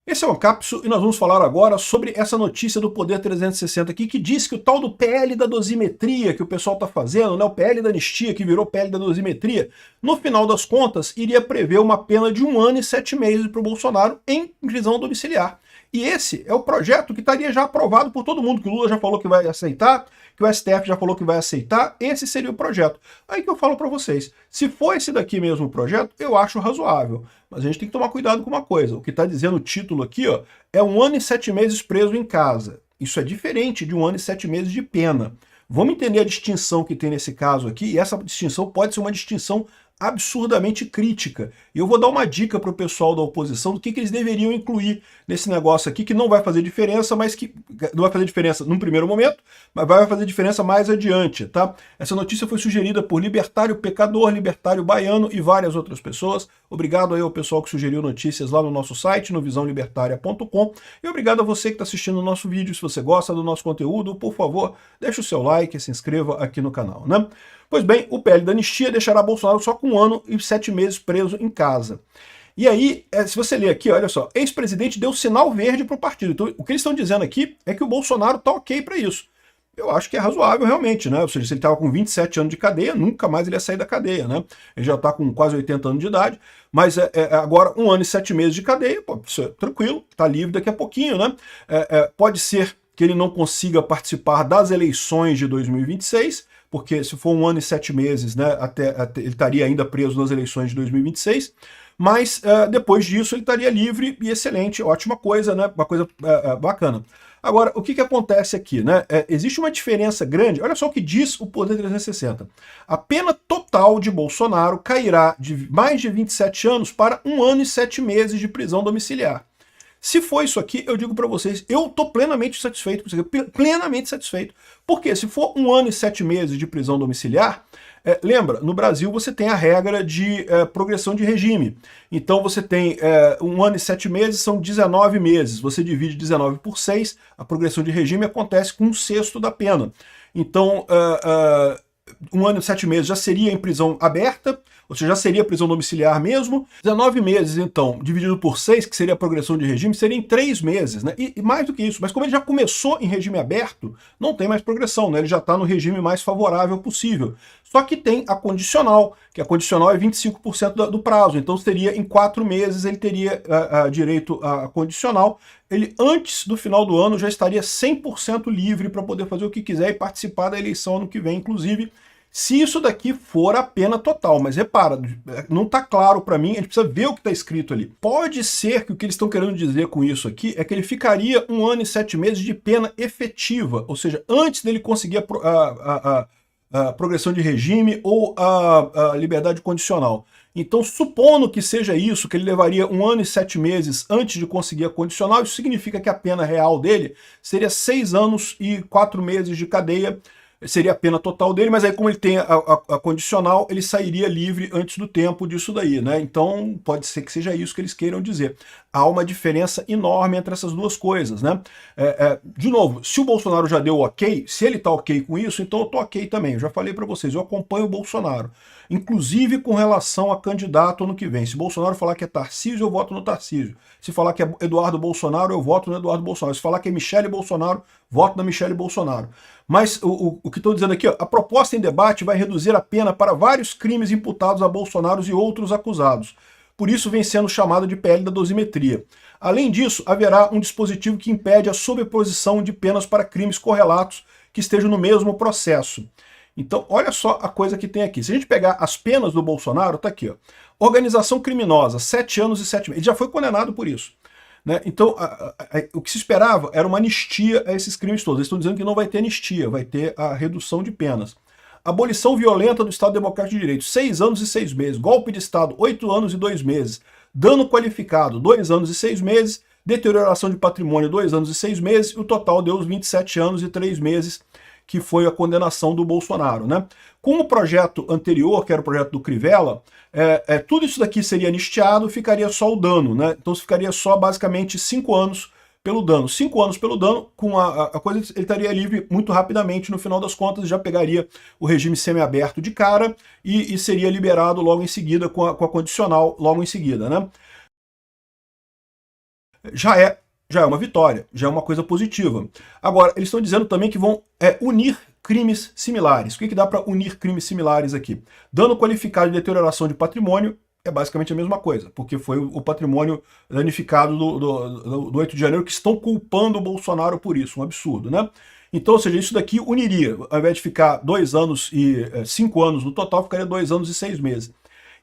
Esse é o Ancapso e nós vamos falar agora sobre essa notícia do Poder 360 aqui, que diz que o tal do PL da dosimetria que o pessoal está fazendo, né, o PL da anistia, que virou PL da dosimetria, no final das contas, iria prever uma pena de 1 ano e 7 meses para o Bolsonaro em prisão domiciliar. E esse é o projeto que estaria já aprovado por todo mundo, que o Lula já falou que vai aceitar, que o STF já falou que vai aceitar, esse seria o projeto. Aí que eu falo para vocês, se for esse daqui mesmo o projeto, eu acho razoável. Mas a gente tem que tomar cuidado com uma coisa, o que está dizendo o título aqui, ó, é 1 ano e 7 meses preso em casa. Isso é diferente de 1 ano e 7 meses de pena. Vamos entender a distinção que tem nesse caso aqui, e essa distinção pode ser uma distinção absurdamente crítica. E eu vou dar uma dica para o pessoal da oposição do que eles deveriam incluir nesse negócio aqui, que não vai fazer diferença, mas que não vai fazer diferença num primeiro momento, mas vai fazer diferença mais adiante, tá? Essa notícia foi sugerida por Libertário Pecador, Libertário Baiano e várias outras pessoas. Obrigado aí ao pessoal que sugeriu notícias lá no nosso site, no visãolibertaria.com, e obrigado a você que está assistindo o nosso vídeo. Se você gosta do nosso conteúdo, por favor, deixe o seu like e se inscreva aqui no canal, né? Pois bem, o PL da anistia deixará Bolsonaro só com 1 ano e 7 meses preso em casa. E aí, se você ler aqui, olha só, ex-presidente deu sinal verde para o partido. Então, o que eles estão dizendo aqui é que o Bolsonaro está ok para isso. Eu acho que é razoável realmente, né? Ou seja, se ele estava com 27 anos de cadeia, nunca mais ele ia sair da cadeia, né? Ele já está com quase 80 anos de idade, mas agora 1 ano e 7 meses de cadeia, pô, isso é tranquilo, está livre daqui a pouquinho, né? Pode ser que ele não consiga participar das eleições de 2026, porque se for 1 ano e 7 meses, né, ele estaria ainda preso nas eleições de 2026, mas depois disso ele estaria livre e excelente, ótima coisa, né, uma coisa bacana. Agora, o que acontece aqui, né? Existe uma diferença grande, olha só o que diz o Poder 360. A pena total de Bolsonaro cairá de mais de 27 anos para 1 ano e 7 meses de prisão domiciliar. Se for isso aqui, eu digo para vocês, eu estou plenamente satisfeito com isso aqui, plenamente satisfeito. Porque se for 1 ano e 7 meses de prisão domiciliar, lembra, no Brasil você tem a regra de progressão de regime. Então você tem 1 ano e 7 meses, são 19 meses. Você divide 19 por 6, a progressão de regime acontece com 1/6 da pena. Então, 1 ano e 7 meses já seria em prisão aberta, ou seja, já seria prisão domiciliar mesmo. 19 meses, então, dividido por 6, que seria a progressão de regime, seria em 3 meses, né? E mais do que isso, mas como ele já começou em regime aberto, não tem mais progressão, né? Ele já está no regime mais favorável possível. Só que tem a condicional, que a condicional é 25% do prazo, então seria em 4 meses ele teria direito à condicional. Ele, antes do final do ano, já estaria 100% livre para poder fazer o que quiser e participar da eleição ano que vem, inclusive, se isso daqui for a pena total. Mas repara, não está claro para mim, a gente precisa ver o que está escrito ali. Pode ser que o que eles estão querendo dizer com isso aqui é que ele ficaria 1 ano e 7 meses de pena efetiva, ou seja, antes dele conseguir a progressão de regime ou a liberdade condicional. Então, supondo que seja isso, que ele levaria 1 ano e 7 meses antes de conseguir a condicional, isso significa que a pena real dele seria 6 anos e 4 meses de cadeia, seria a pena total dele, mas aí como ele tem a condicional, ele sairia livre antes do tempo disso daí, né? Então pode ser que seja isso que eles queiram dizer. Há uma diferença enorme entre essas duas coisas, né? De novo, se o Bolsonaro já deu ok, se ele tá ok com isso, então eu tô ok também. Eu já falei para vocês, eu acompanho o Bolsonaro, inclusive com relação a candidato ano que vem. Se Bolsonaro falar que é Tarcísio, eu voto no Tarcísio. Se falar que é Eduardo Bolsonaro, eu voto no Eduardo Bolsonaro. Se falar que é Michele Bolsonaro, voto na Michele Bolsonaro. Mas o que estou dizendo aqui, ó, a proposta em debate vai reduzir a pena para vários crimes imputados a Bolsonaro e outros acusados. Por isso vem sendo chamado de PL da dosimetria. Além disso, haverá um dispositivo que impede a sobreposição de penas para crimes correlatos que estejam no mesmo processo. Então, olha só a coisa que tem aqui. Se a gente pegar as penas do Bolsonaro, tá aqui, ó. Organização criminosa, 7 anos e 7 meses. Ele já foi condenado por isso, né? Então, o que se esperava era uma anistia a esses crimes todos. Eles estão dizendo que não vai ter anistia, vai ter a redução de penas. Abolição violenta do Estado Democrático de Direito, 6 anos e 6 meses. Golpe de Estado, 8 anos e 2 meses. Dano qualificado, 2 anos e 6 meses. Deterioração de patrimônio, 2 anos e 6 meses. E o total deu os 27 anos e 3 meses, que foi a condenação do Bolsonaro, né? Com o projeto anterior, que era o projeto do Crivella, tudo isso daqui seria anistiado, ficaria só o dano, né? Então ficaria só basicamente 5 anos pelo dano. 5 anos pelo dano, com a coisa, ele estaria livre muito rapidamente, no final das contas, já pegaria o regime semiaberto de cara e seria liberado logo em seguida, com a condicional logo em seguida, né? já é uma vitória, já é uma coisa positiva. Agora, eles estão dizendo também que vão unir crimes similares. O que dá para unir crimes similares aqui? Dano qualificado de deterioração de patrimônio é basicamente a mesma coisa, porque foi o patrimônio danificado do 8 de janeiro que estão culpando o Bolsonaro por isso, um absurdo, né? Então, ou seja, isso daqui uniria, ao invés de ficar 2 anos e 5 anos no total, ficaria 2 anos e 6 meses.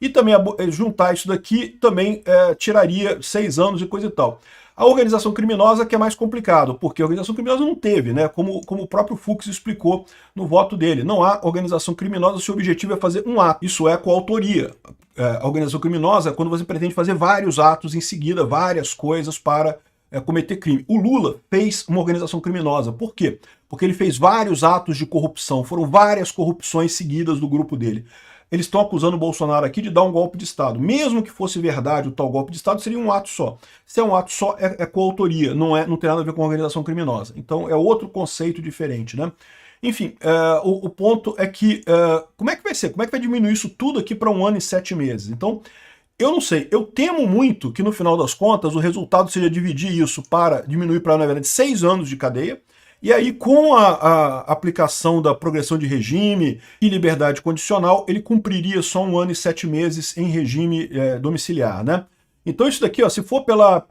E também juntar isso daqui também tiraria 6 anos e coisa e tal. A organização criminosa que é mais complicado, porque a organização criminosa não teve, né? Como o próprio Fux explicou no voto dele. Não há organização criminosa se o objetivo é fazer um ato. Isso é coautoria. A organização criminosa é quando você pretende fazer vários atos em seguida, várias coisas para cometer crime. O Lula fez uma organização criminosa. Por quê? Porque ele fez vários atos de corrupção. Foram várias corrupções seguidas do grupo dele. Eles estão acusando o Bolsonaro aqui de dar um golpe de Estado. Mesmo que fosse verdade o tal golpe de Estado, seria um ato só. Se é um ato só, é coautoria, não tem nada a ver com organização criminosa. Então é outro conceito diferente, né? Enfim, o ponto é que, como é que vai ser? Como é que vai diminuir isso tudo aqui para 1 ano e 7 meses? Então, eu não sei, eu temo muito que no final das contas o resultado seja dividir isso para diminuir para, na verdade, 6 anos de cadeia. E aí, com a aplicação da progressão de regime e liberdade condicional, ele cumpriria só 1 ano e 7 meses em regime domiciliar, né? Então isso daqui, ó, se for pela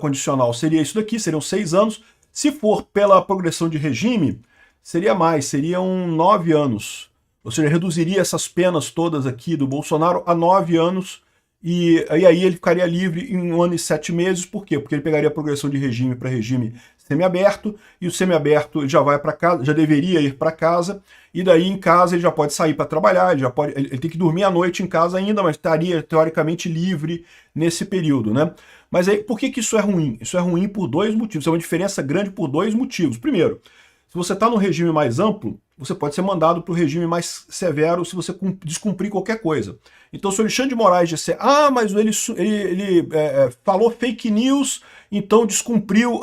condicional, seria isso daqui, seriam 6 anos. Se for pela progressão de regime, seria mais, seriam 9 anos. Ou seja, reduziria essas penas todas aqui do Bolsonaro a 9 anos, e aí ele ficaria livre em 1 ano e 7 meses. Por quê? Porque ele pegaria a progressão de regime para regime semiaberto, e o semiaberto já vai para casa, já deveria ir para casa, e daí em casa ele já pode sair para trabalhar, ele tem que dormir à noite em casa ainda, mas estaria teoricamente livre nesse período, né? Mas aí, por que isso é ruim? Isso é ruim por 2 motivos, isso é uma diferença grande por 2 motivos. Primeiro, se você está no regime mais amplo, você pode ser mandado para o regime mais severo se você descumprir qualquer coisa. Então, se o Alexandre de Moraes disser, mas ele falou fake news, então descumpriu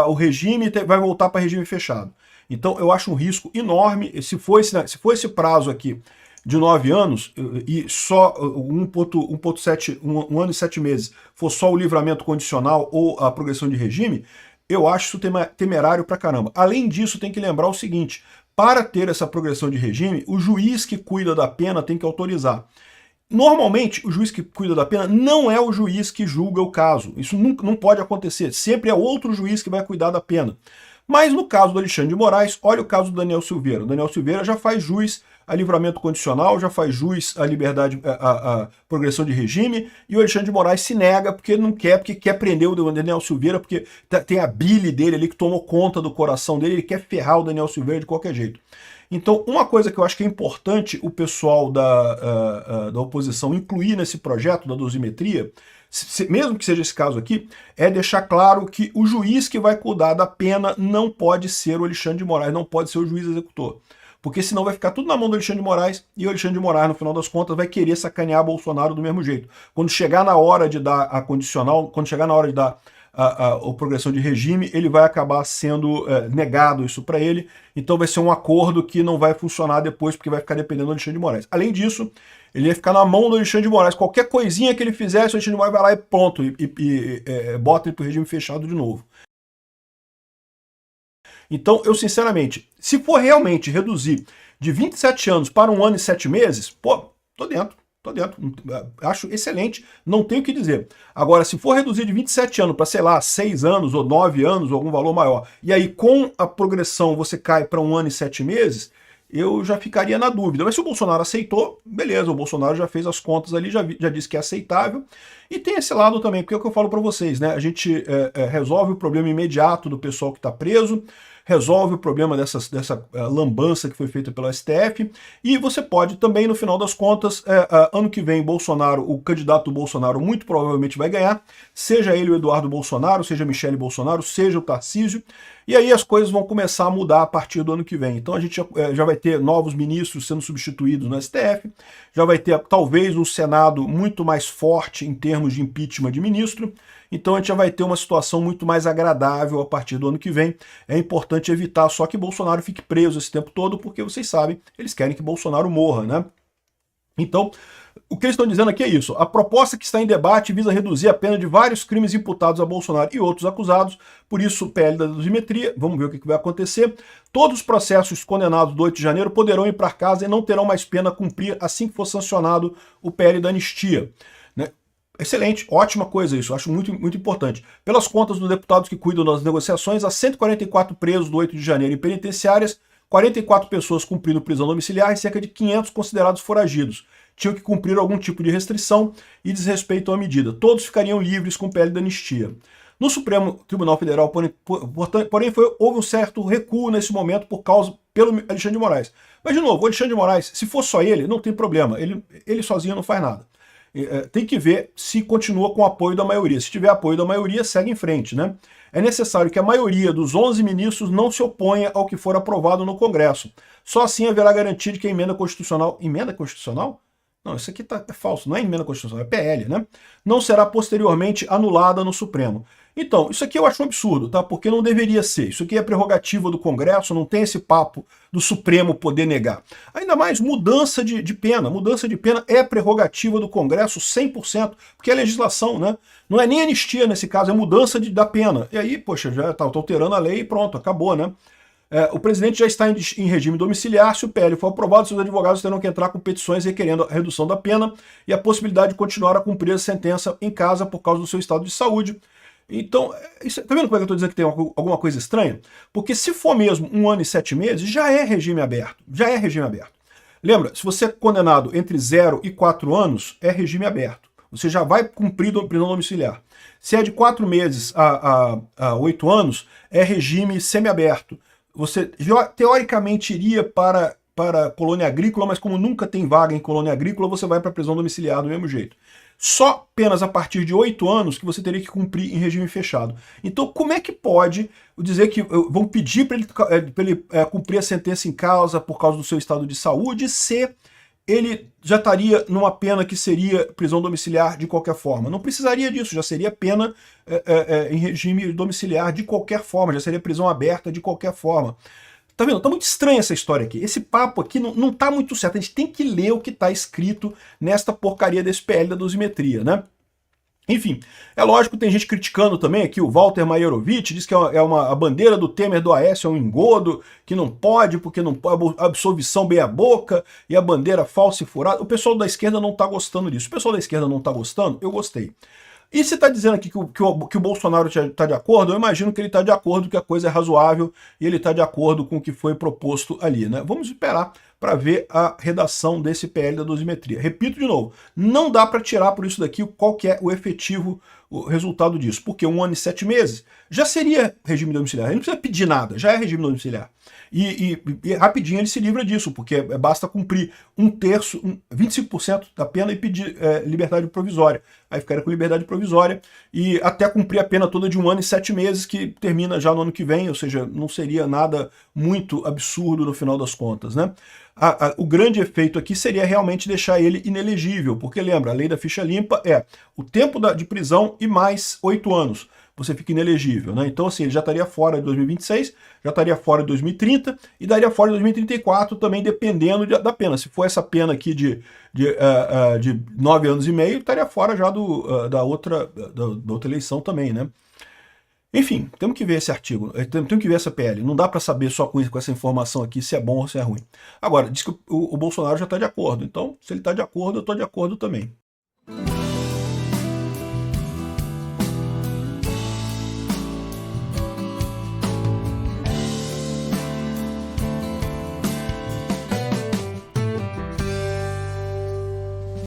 o regime e vai voltar para regime fechado. Então, eu acho um risco enorme. Se for esse prazo aqui de 9 anos, e só 1,7, 1 ano e 7 meses, for só o livramento condicional ou a progressão de regime, eu acho isso temerário pra caramba. Além disso, tem que lembrar o seguinte, para ter essa progressão de regime, o juiz que cuida da pena tem que autorizar. Normalmente, o juiz que cuida da pena não é o juiz que julga o caso. Isso não pode acontecer. Sempre é outro juiz que vai cuidar da pena. Mas no caso do Alexandre de Moraes, olha o caso do Daniel Silveira. O Daniel Silveira já faz jus a livramento condicional, já faz jus a liberdade, a progressão de regime, e o Alexandre de Moraes se nega porque ele não quer, porque quer prender o Daniel Silveira, porque tem a bile dele ali que tomou conta do coração dele, ele quer ferrar o Daniel Silveira de qualquer jeito. Então, uma coisa que eu acho que é importante o pessoal da oposição incluir nesse projeto da dosimetria, mesmo que seja esse caso aqui, é deixar claro que o juiz que vai cuidar da pena não pode ser o Alexandre de Moraes, não pode ser o juiz executor. Porque senão vai ficar tudo na mão do Alexandre de Moraes, e o Alexandre de Moraes, no final das contas, vai querer sacanear Bolsonaro do mesmo jeito. Quando chegar na hora de dar a condicional, quando chegar na hora de dar a progressão de regime, ele vai acabar sendo negado isso para ele, então vai ser um acordo que não vai funcionar depois, porque vai ficar dependendo do Alexandre de Moraes. Além disso, ele ia ficar na mão do Alexandre de Moraes. Qualquer coisinha que ele fizesse, o Alexandre de Moraes vai lá e pronto, bota ele pro regime fechado de novo. Então, eu sinceramente, se for realmente reduzir de 27 anos para 1 ano e 7 meses, pô, tô dentro. Acho excelente, não tenho o que dizer. Agora, se for reduzir de 27 anos para, sei lá, 6 anos ou 9 anos, ou algum valor maior, e aí com a progressão você cai para 1 ano e 7 meses, eu já ficaria na dúvida. Mas se o Bolsonaro aceitou, beleza, o Bolsonaro já fez as contas ali, já disse que é aceitável. E tem esse lado também, porque é o que eu falo para vocês, né? A gente resolve o problema imediato do pessoal que está preso, resolve o problema dessa lambança que foi feita pelo STF, e você pode também, no final das contas, ano que vem, o candidato do Bolsonaro muito provavelmente vai ganhar, seja ele o Eduardo Bolsonaro, seja a Michele Bolsonaro, seja o Tarcísio, e aí as coisas vão começar a mudar a partir do ano que vem. Então a gente já vai ter novos ministros sendo substituídos no STF, já vai ter talvez um Senado muito mais forte em termos de impeachment de ministro, então a gente já vai ter uma situação muito mais agradável a partir do ano que vem. É importante evitar só que Bolsonaro fique preso esse tempo todo, porque vocês sabem, eles querem que Bolsonaro morra, né? Então, O que eles estão dizendo aqui é isso. A proposta que está em debate visa reduzir a pena de vários crimes imputados a Bolsonaro e outros acusados, por isso o PL da dosimetria, vamos ver o que vai acontecer. Todos os processos condenados do 8 de janeiro poderão ir para casa e não terão mais pena a cumprir assim que for sancionado o PL da anistia. Né? Excelente, ótima coisa isso, acho muito, muito importante. Pelas contas dos deputados que cuidam das negociações, há 144 presos do 8 de janeiro em penitenciárias, 44 pessoas cumprindo prisão domiciliar e cerca de 500 considerados foragidos. Tinham que cumprir algum tipo de restrição e desrespeito à medida. Todos ficariam livres com pele da anistia. No Supremo Tribunal Federal, porém houve um certo recuo nesse momento pelo Alexandre de Moraes. Mas, de novo, o Alexandre de Moraes, se for só ele, não tem problema. Ele sozinho não faz nada. Tem que ver se continua com o apoio da maioria. Se tiver apoio da maioria, segue em frente, né? É necessário que a maioria dos 11 ministros não se oponha ao que for aprovado no Congresso. Só assim haverá garantia de que a emenda constitucional... Emenda constitucional? Não, isso aqui é falso, não é emenda constitucional, é PL, né? Não será posteriormente anulada no Supremo. Então, isso aqui eu acho um absurdo, tá? Porque não deveria ser. Isso aqui é prerrogativa do Congresso, não tem esse papo do Supremo poder negar. Ainda mais mudança de pena. Mudança de pena é prerrogativa do Congresso 100%, porque é legislação, né? Não é nem anistia nesse caso, é mudança da pena. E aí, poxa, já tá alterando a lei e pronto, acabou, né? O presidente já está em regime domiciliar. Se o PL for aprovado, seus advogados terão que entrar com petições requerendo a redução da pena e a possibilidade de continuar a cumprir a sentença em casa por causa do seu estado de saúde. Então, tá vendo como é que eu estou dizendo que tem alguma coisa estranha? Porque se for mesmo 1 ano e 7 meses, já é regime aberto. Já é regime aberto. Lembra, se você é condenado entre 0 e 4 anos, é regime aberto. Você já vai cumprir prisão domiciliar. Se é de 4 meses a 8 anos, é regime semiaberto. Você teoricamente iria para colônia agrícola, mas como nunca tem vaga em colônia agrícola, você vai para prisão domiciliar do mesmo jeito. Só apenas a partir de 8 anos que você teria que cumprir em regime fechado. Então, como é que pode dizer que vão pedir para ele cumprir a sentença em causa por causa do seu estado de saúde, se ele já estaria numa pena que seria prisão domiciliar de qualquer forma? Não precisaria disso, já seria pena em regime domiciliar de qualquer forma, já seria prisão aberta de qualquer forma. Tá vendo? Tá muito estranha essa história aqui. Esse papo aqui não tá muito certo. A gente tem que ler o que tá escrito nesta porcaria desse PL da dosimetria, né? Enfim, é lógico que tem gente criticando também aqui, o Walter Maierovitch diz que a bandeira do Temer do Aécio é um engodo, que não pode, porque não pode, absolvição meia boca, e a bandeira falsa e furada. O pessoal da esquerda não tá gostando disso. O pessoal da esquerda não tá gostando? Eu gostei. E se está dizendo aqui que o Bolsonaro está de acordo, eu imagino que ele está de acordo, que a coisa é razoável e ele está de acordo com o que foi proposto ali, né? Vamos esperar para ver a redação desse PL da dosimetria. Repito de novo, não dá para tirar por isso daqui qual que é o efetivo resultado disso, porque 1 ano e 7 meses já seria regime domiciliar, ele não precisa pedir nada, já é regime domiciliar. E rapidinho ele se livra disso, porque basta cumprir 1/3, 25% da pena e pedir liberdade provisória. Aí ficaria com liberdade provisória e até cumprir a pena toda de 1 ano e 7 meses, que termina já no ano que vem, ou seja, não seria nada muito absurdo no final das contas, né? O grande efeito aqui seria realmente deixar ele inelegível, porque lembra, a lei da ficha limpa é o tempo de prisão e mais 8 anos. Você fica inelegível, né? Então, assim, ele já estaria fora de 2026, já estaria fora de 2030 e daria fora de 2034 também, dependendo da pena. Se for essa pena aqui de 9 anos e meio, estaria fora já da outra eleição também, né? Enfim, temos que ver esse artigo, temos que ver essa PL. Não dá para saber só com essa informação aqui se é bom ou se é ruim. Agora, diz que o Bolsonaro já está de acordo. Então, se ele está de acordo, eu estou de acordo também.